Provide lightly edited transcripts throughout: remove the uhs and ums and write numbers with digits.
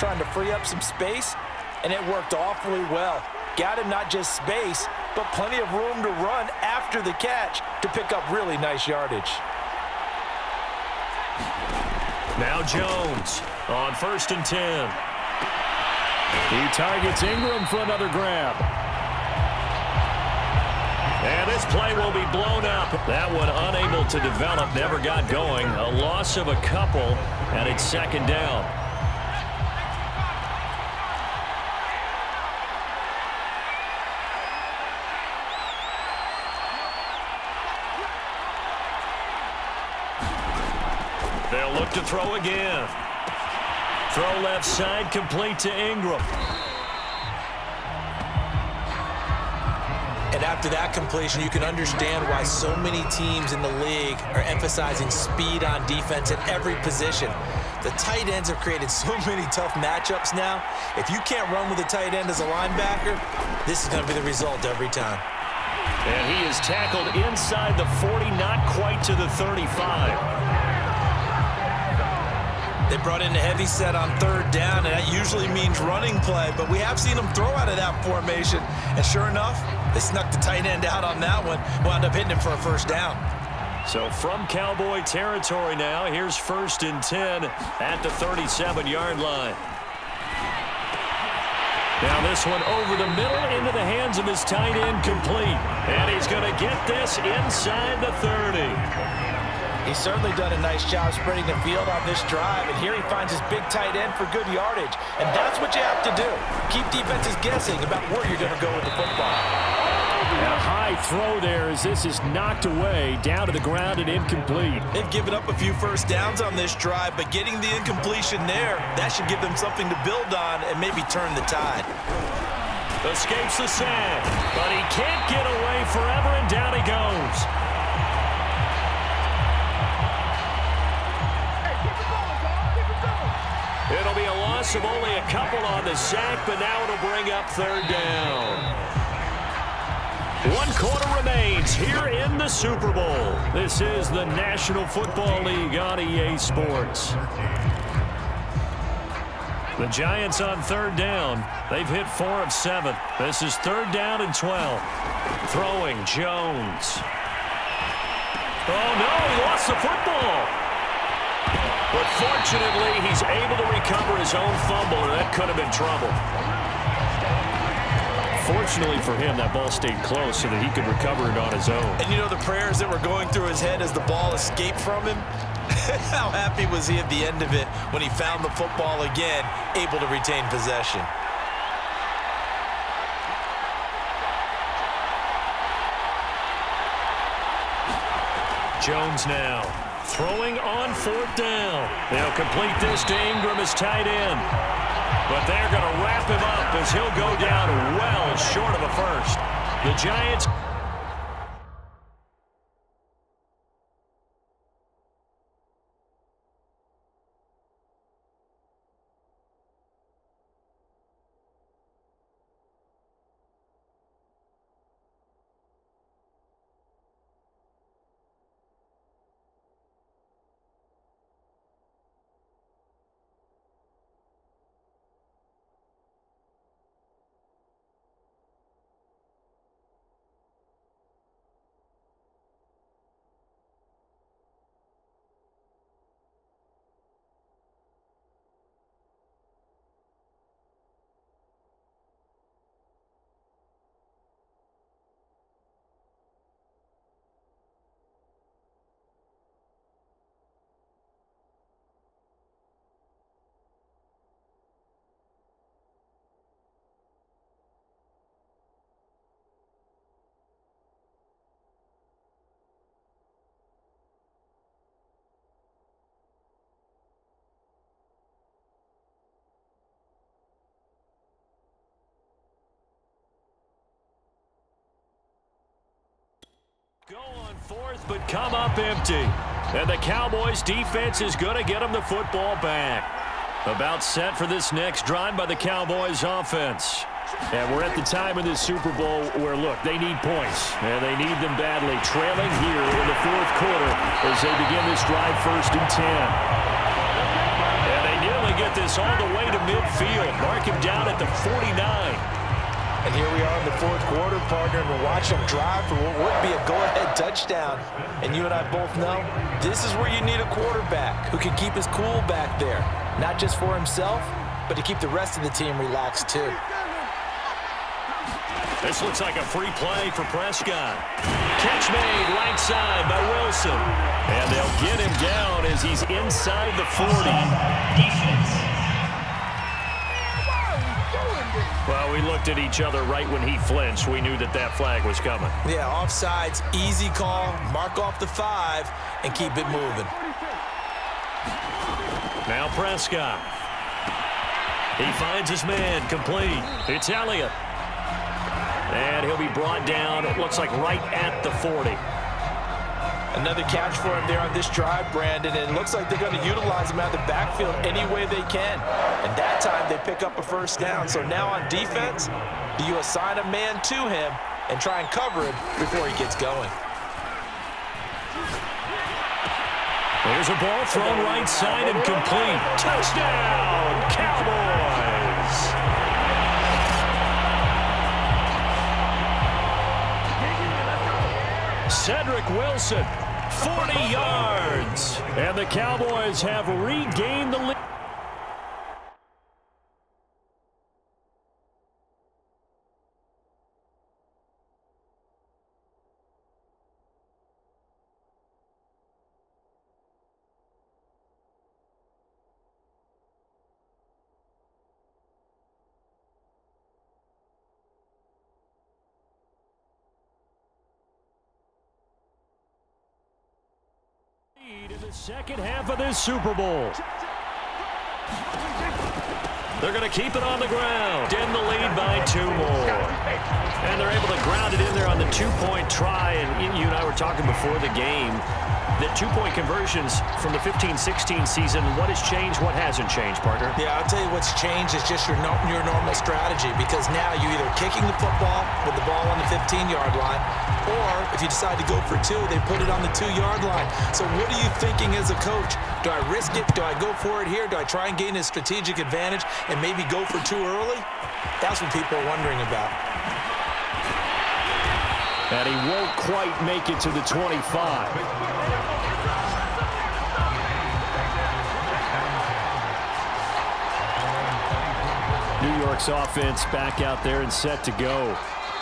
trying to free up some space, and it worked awfully well. Got him not just space, but plenty of room to run after the catch to pick up really nice yardage. Now Jones on 1st and 10. He targets Ingram for another grab. And this play will be blown up. That one unable to develop, never got going. A loss of a couple, and it's 2nd down. They'll look to throw again. Throw left side, complete to Ingram. And after that completion, you can understand why so many teams in the league are emphasizing speed on defense at every position. The tight ends have created so many tough matchups now. If you can't run with a tight end as a linebacker, this is going to be the result every time. And he is tackled inside the 40, not quite to the 35. They brought in a heavy set on 3rd down, and that usually means running play, but we have seen them throw out of that formation, and sure enough, they snuck the tight end out on that one, wound up hitting him for a 1st down. So from Cowboy territory now, here's 1st and 10 at the 37-yard line. Now this one over the middle into the hands of his tight end, complete. And he's going to get this inside the 30. He's certainly done a nice job spreading the field on this drive, and here he finds his big tight end for good yardage. And that's what you have to do. Keep defenses guessing about where you're going to go with the football. And a high throw there as this is knocked away, down to the ground and incomplete. They've given up a few 1st downs on this drive, but getting the incompletion there, that should give them something to build on and maybe turn the tide. Escapes the sack, but he can't get away forever, and down he goes. It'll be a loss of only a couple on the sack, but now it'll bring up 3rd down. 1 quarter remains here in the Super Bowl. This is the National Football League on EA Sports. The Giants on 3rd down. They've hit 4 of 7. This is 3rd down and 12. Throwing Jones. Oh, no, he lost the football. But fortunately, he's able to recover his own fumble, and that could have been trouble. Fortunately for him, that ball stayed close so that he could recover it on his own. And you know the prayers that were going through his head as the ball escaped from him? How happy was he at the end of it when he found the football again, able to retain possession? Jones now. Throwing on 4th down. They'll complete this to Ingram as tight end. But they're going to wrap him up as he'll go down well short of a 1st. The Giants... Go on 4th, but come up empty. And the Cowboys defense is going to get them the football back. About set for this next drive by the Cowboys offense. And we're at the time in this Super Bowl where, look, they need points. And they need them badly. Trailing here in the 4th quarter as they begin this drive 1st and 10. And they nearly get this all the way to midfield. 49. And here we are in the fourth quarter, partner, and we're watching them drive for what would be a go-ahead touchdown. And you and I both know this is where you need a quarterback who can keep his cool back there, not just for himself, but to keep the rest of the team relaxed too. This looks like a free play for Prescott. Catch made right side by Wilson. And they'll get him down as he's inside the 40. Defense. Well, we looked at each other right when he flinched. We knew that that flag was coming. Yeah, offsides, easy call, mark off the 5, and keep it moving. Now Prescott. He finds his man complete. It's Elliott. And he'll be brought down, it looks like right at the 40. Another catch for him there on this drive, Brandon, and it looks like they're going to utilize him out of the backfield any way they can. And that time they pick up a first down. So now on defense, do you assign a man to him and try and cover him before he gets going? There's a ball thrown right side and complete. Touchdown, Cowboys! Cedric Wilson, 40 yards. And the Cowboys have regained the lead. In the second half of this Super Bowl. They're going to keep it on the ground. In the lead by 2 more. And they're able to ground it in there on the 2-point try. And you and I were talking before the game that 2-point conversions from the 15-16 season, what has changed, what hasn't changed, partner? Yeah, I'll tell you what's changed is just your normal strategy, because now you're either kicking the football with the ball on the 15-yard line, or if you decide to go for 2, they put it on the 2-yard line. So what are you thinking as a coach? Do I risk it? Do I go for it here? Do I try and gain a strategic advantage and maybe go for 2 early? That's what people are wondering about. And he won't quite make it to the 25. New York's offense back out there and set to go.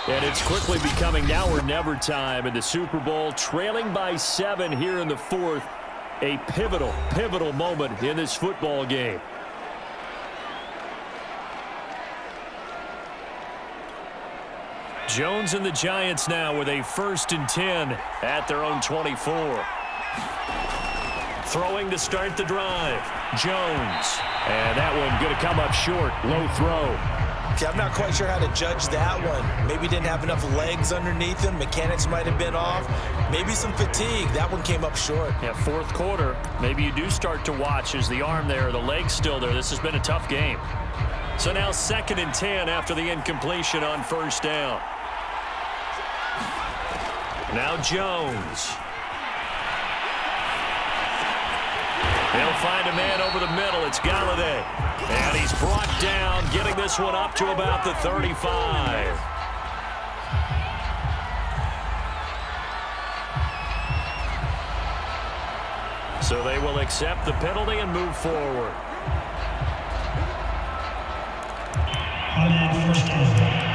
And it's quickly becoming now or never time in the Super Bowl, trailing by 7 here in the 4th. A pivotal moment in this football game. Jones and the Giants now with a 1st and 10 at their own 24. Throwing to start the drive. Jones. And that one going to come up short. Low throw. Okay, I'm not quite sure how to judge that one. Maybe didn't have enough legs underneath him. Mechanics might have been off. Maybe some fatigue. That one came up short. Yeah, 4th quarter. Maybe you do start to watch as the arm there, the leg's still there. This has been a tough game. So now 2nd and 10 after the incompletion on 1st down. Now Jones. He'll find a man over the middle. It's Galladay. And he's brought down, getting this one up to about the 35. So they will accept the penalty and move forward. First down.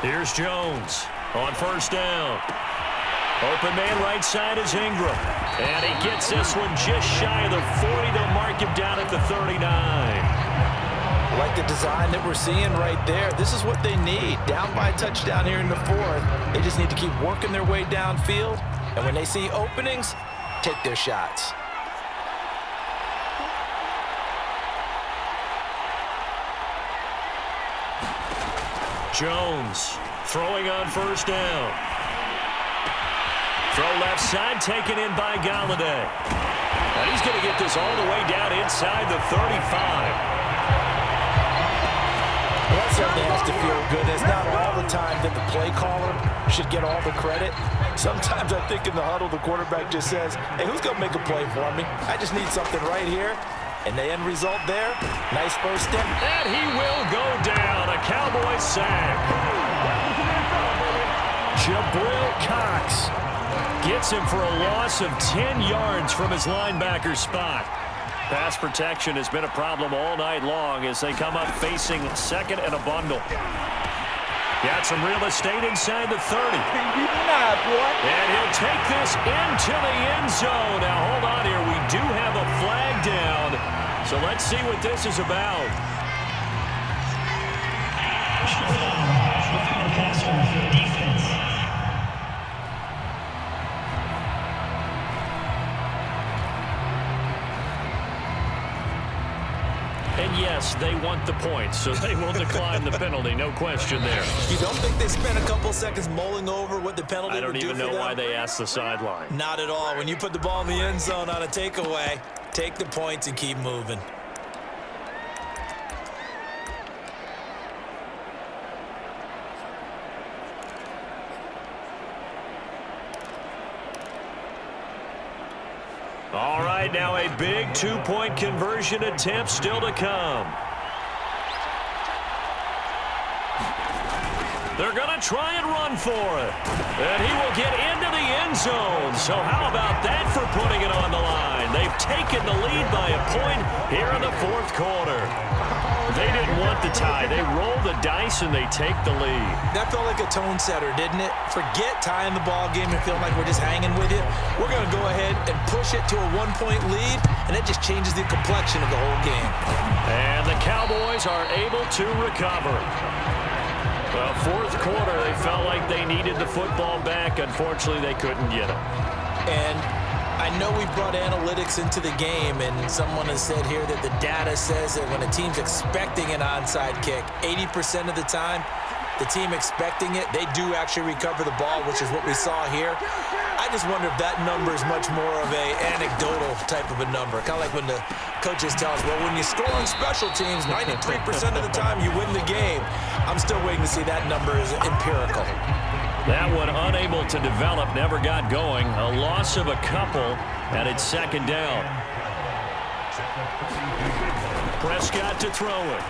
Here's Jones on 1st down. Open man right side is Ingram. And he gets this one just shy of the 40. They'll mark him down at the 39. I like the design that we're seeing right there. This is what they need. Down by a touchdown here in the 4th. They just need to keep working their way downfield. And when they see openings, take their shots. Jones throwing on 1st down. Throw left side, taken in by Galladay. And he's going to get this all the way down inside the 35. Well, that certainly has to feel good. It's not all the time that the play caller should get all the credit. Sometimes I think in the huddle, the quarterback just says, hey, who's going to make a play for me? I just need something right here. And the end result there, nice first step. And he will go down. A Cowboy sack. Jabril Cox gets him for a loss of 10 yards from his linebacker spot. Pass protection has been a problem all night long as they come up facing second and a bundle. Got some real estate inside the 30. And he'll take this into the end zone. Now, hold on here. We do have a flag down. So let's see what this is about. Personal foul. Roughing the passer for defense. And yes, they want the points, so they will decline the penalty. No question there. You don't think they spent a couple seconds mulling over what the penalty would do for them? I don't even know why they asked the sideline. Not at all. When you put the ball in the end zone on a takeaway, take the points and keep moving. All right, now a big two-point conversion attempt still to come. They're going to try and run for it. And he will get into the end zone. So how about that for putting it on the line? They've taken the lead by a point here in the fourth quarter. They didn't want the tie. They roll the dice and they take the lead. That felt like a tone setter, didn't it? Forget tying the ball game and feeling like we're just hanging with it. We're going to go ahead and push it to a one-point lead, and it just changes the complexion of the whole game. And the Cowboys are able to recover. Well, fourth quarter, they felt like they needed the football back. Unfortunately, they couldn't get it. And I know we brought analytics into the game, and someone has said here that the data says that when a team's expecting an onside kick, 80% of the time, the team expecting it, they do actually recover the ball, which is what we saw here. I just wonder if that number is much more of a anecdotal type of a number. Kind of like when the coaches tell us, well, when you score on special teams, 93% of the time you win the game. I'm still waiting to see that number is empirical. That one unable to develop, never got going. A loss of a couple, and it's second down. Prescott to throw it.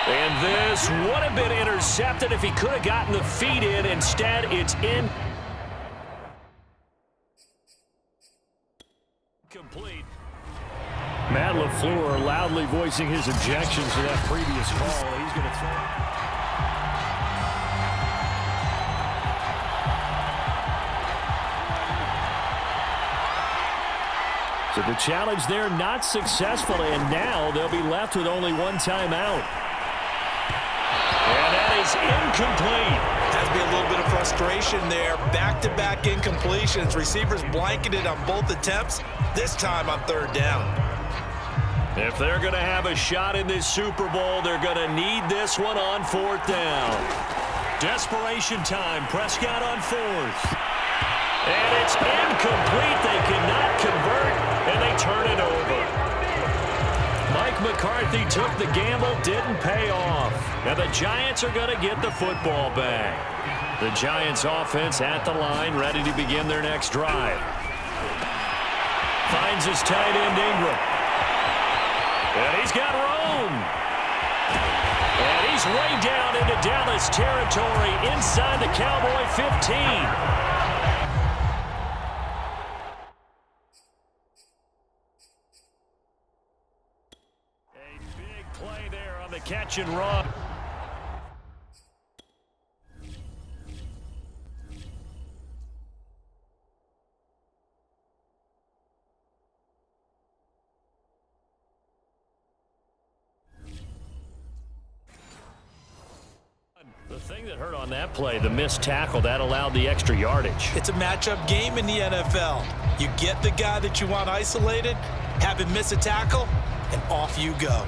And this would have been intercepted if he could have gotten the feet in. Instead, it's in. Complete. Matt LaFleur loudly voicing his objections to that previous call. He's going to throw it. So the challenge there not successful, and now they'll be left with only one timeout. And that is incomplete. Has to be a little bit of frustration there. Back-to-back incompletions. Receivers blanketed on both attempts. This time on third down. If they're going to have a shot in this Super Bowl, they're going to need this one on fourth down. Desperation time. Prescott on fourth. And it's incomplete. They cannot convert, and they turn it over. Mike McCarthy took the gamble, didn't pay off. And the Giants are going to get the football back. The Giants offense at the line, ready to begin their next drive. Finds his tight end Ingram. And he's got room. And he's way down into Dallas territory inside the Cowboy 15. Catch and run. The thing that hurt on that play, the missed tackle, that allowed the extra yardage. It's a matchup game in the NFL. You get the guy that you want isolated, have him miss a tackle, and off you go.